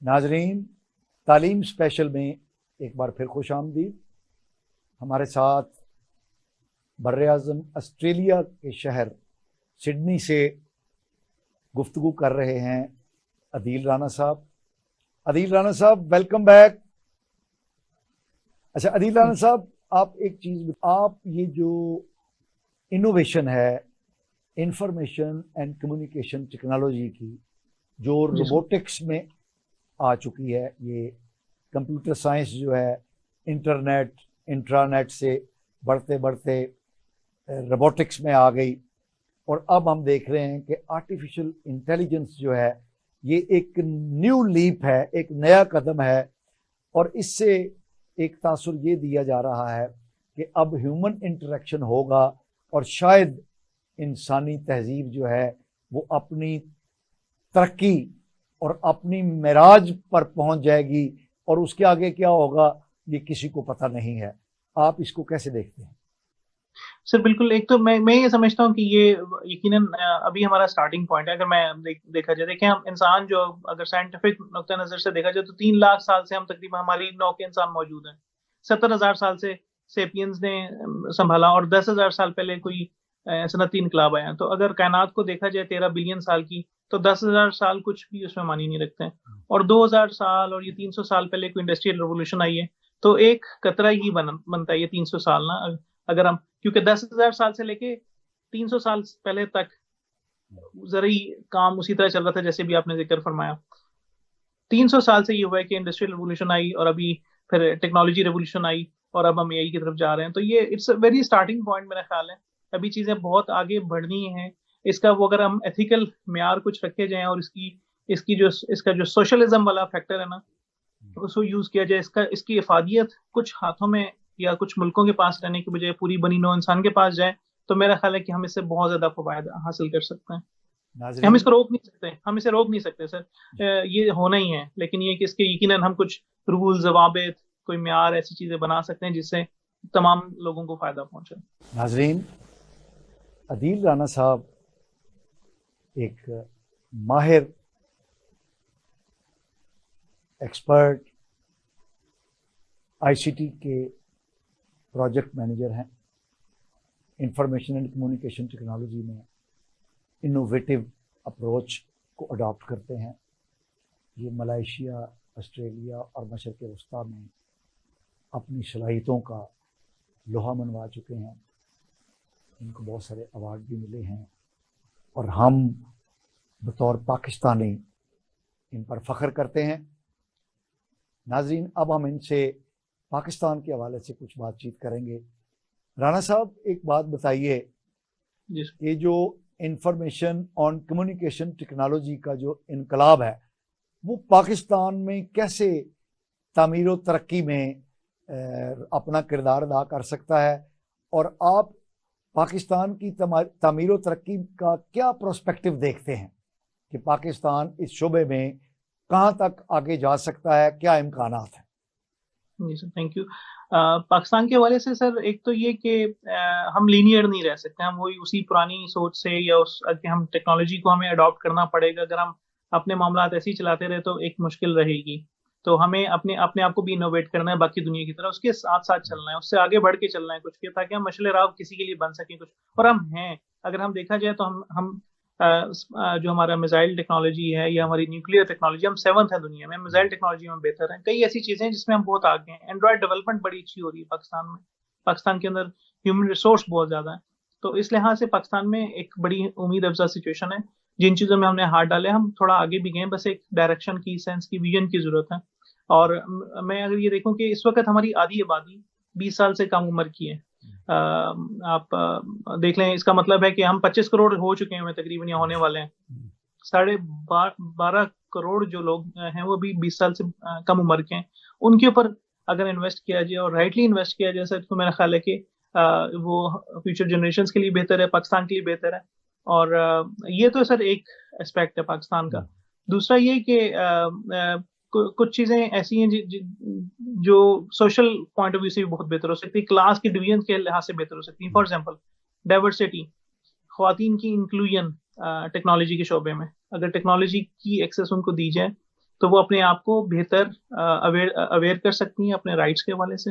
नाजरीन, तालीम स्पेशल में एक बार फिर खुश आमदीद। हमारे साथ बर्र-ए-आज़म ऑस्ट्रेलिया के शहर सिडनी से गुफ्तगू कर रहे हैं अदील राना साहब। अदील राना साहब, वेलकम बैक। अच्छा अदील राना साहब, आप एक चीज़, आप ये जो इनोवेशन है इंफॉर्मेशन एंड कम्युनिकेशन टेक्नोलॉजी की, जो रोबोटिक्स में आ चुकी है, ये कंप्यूटर साइंस जो है इंटरनेट इंट्रानेट से बढ़ते बढ़ते रोबोटिक्स में आ गई, और अब हम देख रहे हैं कि आर्टिफिशियल इंटेलिजेंस जो है ये एक न्यू लीप है, एक नया कदम है, और इससे एक तासुर ये दिया जा रहा है कि अब ह्यूमन इंटरेक्शन होगा और शायद इंसानी तहजीब जो है वो अपनी तरक्की और अपनी मेराज पर पहुंच जाएगी, और उसके आगे क्या होगा ये किसी को पता नहीं है। आप इसको कैसे देखते हैं? सर बिल्कुल, एक तो मैं ये समझता हूँ कि ये यकीनन अभी हमारा स्टार्टिंग पॉइंट है। अगर मैं देखा जाए, देखें हम इंसान जो, अगर साइंटिफिक नुक्ता नजर से देखा जाए तो 3 लाख साल से हम तकरीबन हमारी नौ के इंसान मौजूद हैं। 70,000 साल से सेपियंस ने संभाला, और 10,000 साल पहले कोई सनती इनकलाब आया। तो अगर कायनात को देखा जाए 13 बिलियन साल की, तो 10,000 साल कुछ भी उसमें मानी नहीं रखते हैं। और 2,000 साल और ये 300 साल पहले कोई इंडस्ट्रियल रेवोल्यूशन आई है, तो एक कतरा ही बनता है ये 300 साल ना। अगर हम, क्योंकि 10,000 साल से लेके 300 साल पहले तक जरिए काम उसी तरह चल रहा था जैसे भी आपने जिक्र फरमाया। 300 साल से ये हुआ है कि इंडस्ट्रियल रेवोल्यूशन आई, और अभी फिर टेक्नोलॉजी रेवोल्यूशन आई, और अब हम एआई की तरफ जा रहे हैं। तो ये it's a very starting point मेरा ख्याल है। अभी चीजें बहुत आगे बढ़नी है। इसका वो अगर हम एथिकल मेयार कुछ रखे जाए, और इसका जो सोशलिज्म वाला फैक्टर है ना, उसको यूज किया जाए, इसकी इफादियत कुछ हाथों में या कुछ मुल्कों के पास रहने की बजाय पूरी बनी नौ इंसान के पास जाए, तो मेरा ख्याल है कि हम इससे बहुत ज्यादा फायदा हासिल कर सकते हैं। हम इसको रोक नहीं सकते, हम इसे रोक नहीं सकते सर, ये होना ही है। लेकिन ये कि इसके यकीनन हम कुछ रूल, जवाबित, कोई मेयार, ऐसी चीजें बना सकते हैं जिससे तमाम लोगों को फायदा पहुंचे। नाजरीन, अदील राना साहब एक माहिर एक्सपर्ट आईसीटी के प्रोजेक्ट मैनेजर हैं। इंफॉर्मेशन एंड कम्युनिकेशन टेक्नोलॉजी में इनोवेटिव अप्रोच को अडॉप्ट करते हैं। ये मलेशिया, ऑस्ट्रेलिया और मशरक़ वस्ता में अपनी सलाहियतों का लोहा मनवा चुके हैं। इनको बहुत सारे अवार्ड भी मिले हैं, और हम बतौर पाकिस्तानी इन पर फ़ख्र करते हैं। नाज़रीन, अब हम इनसे पाकिस्तान के हवाले से कुछ बातचीत करेंगे। राना साहब, एक बात बताइए, ये जो इंफॉर्मेशन और कम्युनिकेशन टेक्नोलॉजी का जो इनकलाब है वो पाकिस्तान में कैसे तामीर व तरक्की में अपना किरदार अदा कर सकता है, और आप पाकिस्तान की तामीर व तरक्की का क्या प्रोस्पेक्टिव देखते हैं कि पाकिस्तान इस शोबे में कहाँ तक आगे जा सकता है, क्या इम्कानात हैं? जी सर, थैंक यू। पाकिस्तान के हवाले से सर, एक तो ये कि हम लीनियर नहीं रह सकते। हम वही उसी पुरानी सोच से, या कि हम टेक्नोलॉजी को हमें अडॉप्ट करना पड़ेगा। अगर हम अपने मामलात ऐसे ही चलाते रहे तो एक मुश्किल रहेगी। तो हमें अपने आप को भी इनोवेट करना है बाकी दुनिया की तरह, उसके साथ साथ चलना है, उससे आगे बढ़ के चलना है कुछ के, ताकि हम मशले राव किसी के लिए बन सकें कुछ। और हम हैं, अगर हम देखा जाए तो हम जो हमारा मिसाइल टेक्नोलॉजी है या हमारी न्यूक्लियर टेक्नोलॉजी, हम 7th है दुनिया में। मिसाइल टेक्नोलॉजी में बेहतर है। कई ऐसी चीजें हैं जिसमें हम बहुत आगे हैं। एंड्रॉयड डेवलपमेंट बड़ी अच्छी हो रही है पाकिस्तान में। पाकिस्तान के अंदर ह्यूमन रिसोर्स बहुत ज्यादा है। तो इस लिहाज से पाकिस्तान में एक बड़ी उम्मीद अफजा सिचुएशन है। जिन चीजों में हमने हाथ डाले, हम थोड़ा आगे भी गए, बस एक डायरेक्शन की, सेंस की, विजन की जरूरत है। और मैं अगर ये देखूं कि इस वक्त हमारी आधी आबादी 20 साल से कम उम्र की है। आप देख लें, इसका मतलब है कि हम 25 करोड़ हो चुके हैं तकरीबन, या होने वाले हैं। 12.5 करोड़ जो लोग हैं वो भी 20 साल से कम उम्र के हैं। उनके ऊपर अगर इन्वेस्ट किया जाए और राइटली इन्वेस्ट किया जाए सर, तो मेरा ख्याल है कि वो फ्यूचर जनरेशंस के लिए बेहतर है, पाकिस्तान के लिए बेहतर है। और ये तो सर एक एस्पेक्ट है पाकिस्तान का। दूसरा ये कि कुछ चीजें ऐसी हैं जो सोशल पॉइंट ऑफ व्यू से भी बहुत बेहतर हो सकती है, क्लास की डिवीजन के लिहाज से बेहतर हो सकती है। फॉर एग्जांपल डाइवर्सिटी, ख्वातीन की इंक्लूजन टेक्नोलॉजी के शोबे में, अगर टेक्नोलॉजी की एक्सेस उनको दी जाए तो वो अपने आप को बेहतर अवेयर कर सकती हैं अपने राइट्स के हवाले से,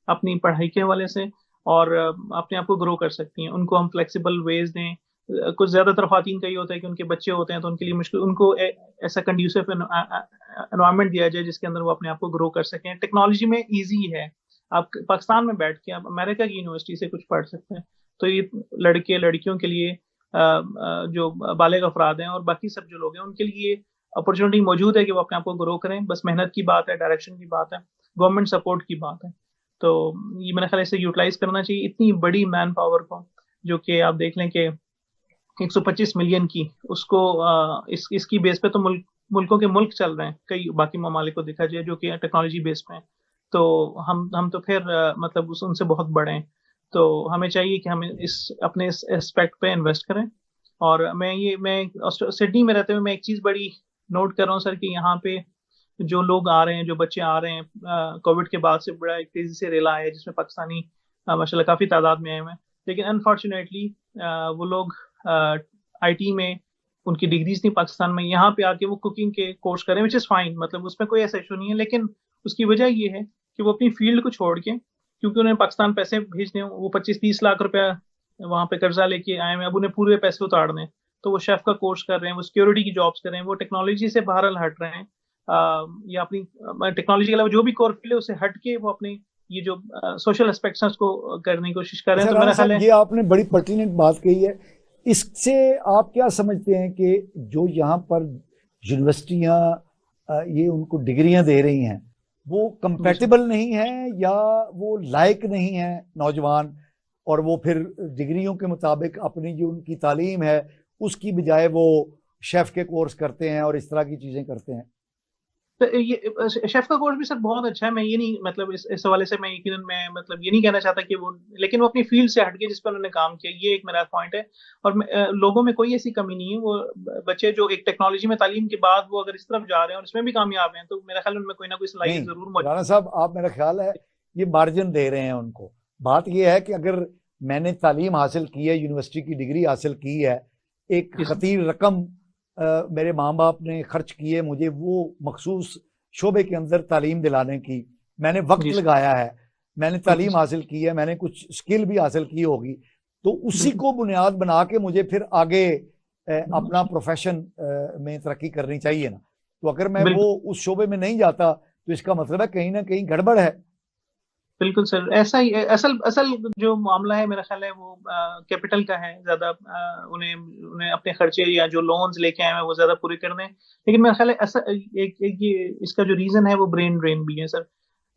अपनी पढ़ाई के हवाले से, और अपने आप को ग्रो कर सकती हैं। उनको हम फ्लेक्सिबल वेज दें। कुछ ज्यादातर ख्वातीन का ये होता है कि उनके बच्चे होते हैं तो उनके लिए मुश्किल, उनको ऐसा कंड्यूसिव एनवायरनमेंट दिया जाए जिसके अंदर वो अपने आप को ग्रो कर सकें। टेक्नोलॉजी में इजी है, आप पाकिस्तान में बैठ के आप अमेरिका की यूनिवर्सिटी से कुछ पढ़ सकते हैं। तो ये लड़के लड़कियों के लिए जो बालिग अफराद हैं और बाकी सब जो लोग हैं उनके लिए अपॉर्चुनिटी मौजूद है कि वो अपने आप को ग्रो करें। बस मेहनत की बात है, डायरेक्शन की बात है, गवर्नमेंट सपोर्ट की बात है। तो ये मेरे ख्याल से यूटिलाइज करना चाहिए इतनी बड़ी मैन पावर को, जो कि आप देख लें कि 125 मिलियन की, उसको इसकी बेस पे तो मुल्कों के मुल्क चल रहे हैं, कई बाकी ममालिक को देखा जाए जो कि टेक्नोलॉजी बेस पे हैं। तो हम तो फिर मतलब उनसे बहुत बड़े हैं। तो हमें चाहिए कि हम अपने इस एस्पेक्ट पे इन्वेस्ट करें। और मैं सिडनी में रहते हुए मैं एक चीज बड़ी नोट कर रहा हूँ सर, कि यहाँ पे जो लोग आ रहे हैं, जो बच्चे आ रहे हैं, कोविड के बाद से बड़ा एक तेजी से रेला है जिसमें पाकिस्तानी माशाल्लाह काफी तादाद में आए हुए हैं। लेकिन अनफॉर्चुनेटली वो लोग आईटी में उनकी डिग्रीज नहीं पाकिस्तान में, यहाँ पे आके वो कुकिंग के कोर्स करें, विच इज फाइन, मतलब उसमें कोई ऐसा इशू नहीं है। लेकिन उसकी वजह ये है कि वो अपनी फील्ड को छोड़ के, क्योंकि उन्हें पाकिस्तान पैसे भेजने हो, वो 25-30 लाख रुपया वहां पे कर्जा लेके आए हैं, अब उन्हें पूरे पैसे उतारने हैं। तो वो शेफ का कोर्स कर रहे हैं, वो सिक्योरिटी की जॉब्स कर रहे हैं, वो टेक्नोलॉजी से बाहर हट रहे हैं, या अपनी टेक्नोलॉजी के अलावा जो भी कोर फील्ड है उससे हट के वो अपने ये जो सोशल एस्पेक्ट्स हैं उसको करने की कोशिश कर रहे हैं। तो मेरा ख्याल है ये आपने बड़ी पर्टिनेंट बात कही है। इससे आप क्या समझते हैं कि जो यहाँ पर यूनिवर्सिटियाँ ये उनको डिग्रियां दे रही हैं वो कंपैटिबल नहीं है, या वो लायक नहीं है नौजवान, और वो फिर डिग्रियों के मुताबिक अपनी जो उनकी तालीम है उसकी बजाय वो शेफ के कोर्स करते हैं और इस तरह की चीजें करते हैं? तो ये शेफ का कोर्स भी सर बहुत अच्छा है। मैं ये नहीं, मतलब इस हवाले से मैं यकीनन मैं मतलब ये नहीं कहना चाहता कि वो, लेकिन वो अपनी फील्ड से हटके जिस पर उन्होंने काम किया, ये एक मेरा पॉइंट है। और लोगों में कोई ऐसी कमी नहीं है। वो बच्चे जो एक टेक्नोलॉजी में तालीम के बाद वो अगर इस तरफ जा रहे हैं और इसमें भी कामयाब हैं, तो मेरा ख्याल उनमें कोई ना कोई सलाहियत जरूर मौजूद राना साहब, आप, मेरा ख्याल है ये मार्जिन दे रहे हैं उनको। बात ये है कि अगर मैंने तालीम हासिल की है, यूनिवर्सिटी की डिग्री हासिल की है, एक है। खतीर रकम मेरे माँ बाप ने खर्च की है मुझे वो मखसूस शोबे के अंदर तालीम दिलाने की, मैंने वक्त लगाया है, मैंने तालीम हासिल की है, मैंने कुछ स्किल भी हासिल की होगी, तो उसी को बुनियाद बना के मुझे फिर आगे अपना प्रोफेशन में तरक्की करनी चाहिए ना। तो अगर मैं वो उस शोबे में नहीं जाता तो इसका मतलब है कहीं ना कहीं गड़बड़ है। बिल्कुल सर, ऐसा ही असल असल जो मामला है मेरा ख्याल है वो कैपिटल का है ज्यादा। उन्हें उन्हें अपने खर्चे या जो लोन्स लेके आए हैं वो ज्यादा पूरे करने हैं। लेकिन मेरा ख्याल है ऐसा एक ये इसका जो रीजन है वो ब्रेन ड्रेन भी है सर।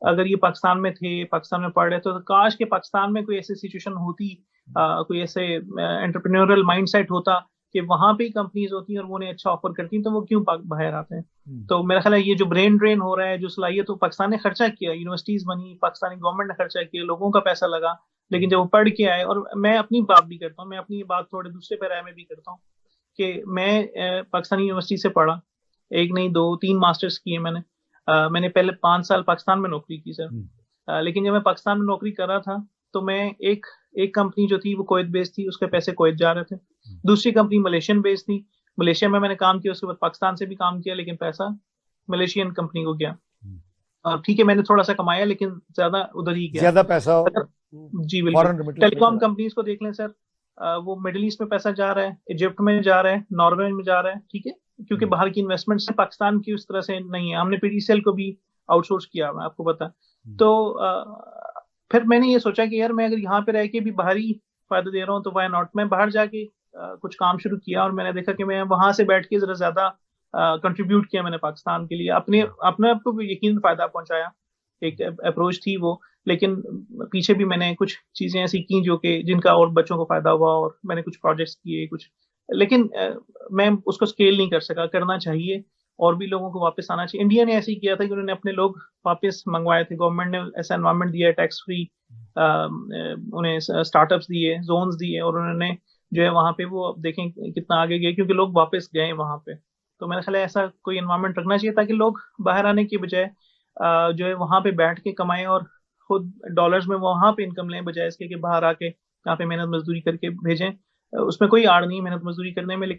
अगर ये पाकिस्तान में थे, पाकिस्तान में पढ़ रहे तो काश के पाकिस्तान में कोई ऐसी सिचुएशन होती, कोई ऐसे एंटरप्रेन्योरल माइंडसेट होता कि वहां पे कंपनीज होती हैं और वो उन्हें अच्छा ऑफर करती हैं, तो वो क्यों बाहर आते हैं। तो मेरा ख्याल है ये जो ब्रेन ड्रेन हो रहा है, जो सलाहियत तो पाकिस्तान ने खर्चा किया, यूनिवर्सिटीज बनी, पाकिस्तानी गवर्नमेंट ने खर्चा किया, लोगों का पैसा लगा, लेकिन जब वो पढ़ के आए, और मैं अपनी बात भी करता हूँ, मैं अपनी बात थोड़े दूसरे पैराए में भी करता हूँ कि मैं पाकिस्तानी यूनिवर्सिटी से पढ़ा, एक नहीं 2-3 मास्टर्स किए मैंने। मैंने पहले 5 साल पाकिस्तान में नौकरी की सर। लेकिन जब मैं पाकिस्तान में नौकरी कर रहा था तो मैं एक कंपनी जो थी वो कुवैत बेस्ड थी, उसके पैसे कुवैत जा रहे थे। दूसरी कंपनी मलेशियन बेस्ड थी, मलेशिया में मैंने काम किया, उसके बाद पाकिस्तान से भी काम किया, लेकिन पैसा मलेशियन कंपनी को गया। ठीक है, मैंने थोड़ा सा कमाया लेकिन ज्यादा उधर ही गया, ज्यादा पैसा। जी बिल्कुल। टेलीकॉम कंपनीज को देख लें सर, वो मिडिल ईस्ट में पैसा जा रहा है, इजिप्ट में जा रहा है, नॉर्वे में जा रहा है, ठीक है, क्योंकि बाहर की इन्वेस्टमेंट से पाकिस्तान की उस तरह से नहीं है। हमने पीटीसीएल को भी आउटसोर्स किया, मैं आपको बता। तो फिर मैंने ये सोचा कि यार मैं अगर यहाँ पे रह के भी बाहरी फायदा दे रहा हूँ तो वाई नॉट। मैं बाहर जाके कुछ काम शुरू किया और मैंने देखा कि मैं वहां से बैठ के जरा ज्यादा कंट्रीब्यूट किया मैंने पाकिस्तान के लिए, अपने आप को भी यकीन फायदा पहुंचाया। एक अप्रोच थी वो, लेकिन पीछे भी मैंने कुछ चीजें ऐसी की जो कि जिनका और बच्चों को फायदा हुआ, और मैंने कुछ प्रोजेक्ट्स किए कुछ, लेकिन मैं उसको स्केल नहीं कर सका। करना चाहिए, और भी लोगों को वापस आना चाहिए। इंडिया ने ऐसे ही किया था कि उन्होंने अपने लोग वापस मंगवाए थे, गवर्नमेंट ने ऐसा एनवायरनमेंट दिया, टैक्स फ्री उन्हें स्टार्टअप्स दिए, जोन्स दिए, और उन्होंने जो है वहाँ पे वो अब देखें कितना आगे गए, क्योंकि लोग वापस गए वहाँ पे। तो मेरा ख्याल है ऐसा कोई एनवायरनमेंट रखना चाहिए ताकि लोग बाहर आने की बजाय जो है वहाँ पे बैठ के कमाएं और खुद डॉलर्स में वहाँ पे इनकम लें, बजाय इसके कि बाहर आके यहाँ पे मेहनत मजदूरी करके भेजें। उसमें कोई आड़ नहीं मेहनत मजदूरी करने में, लेकिन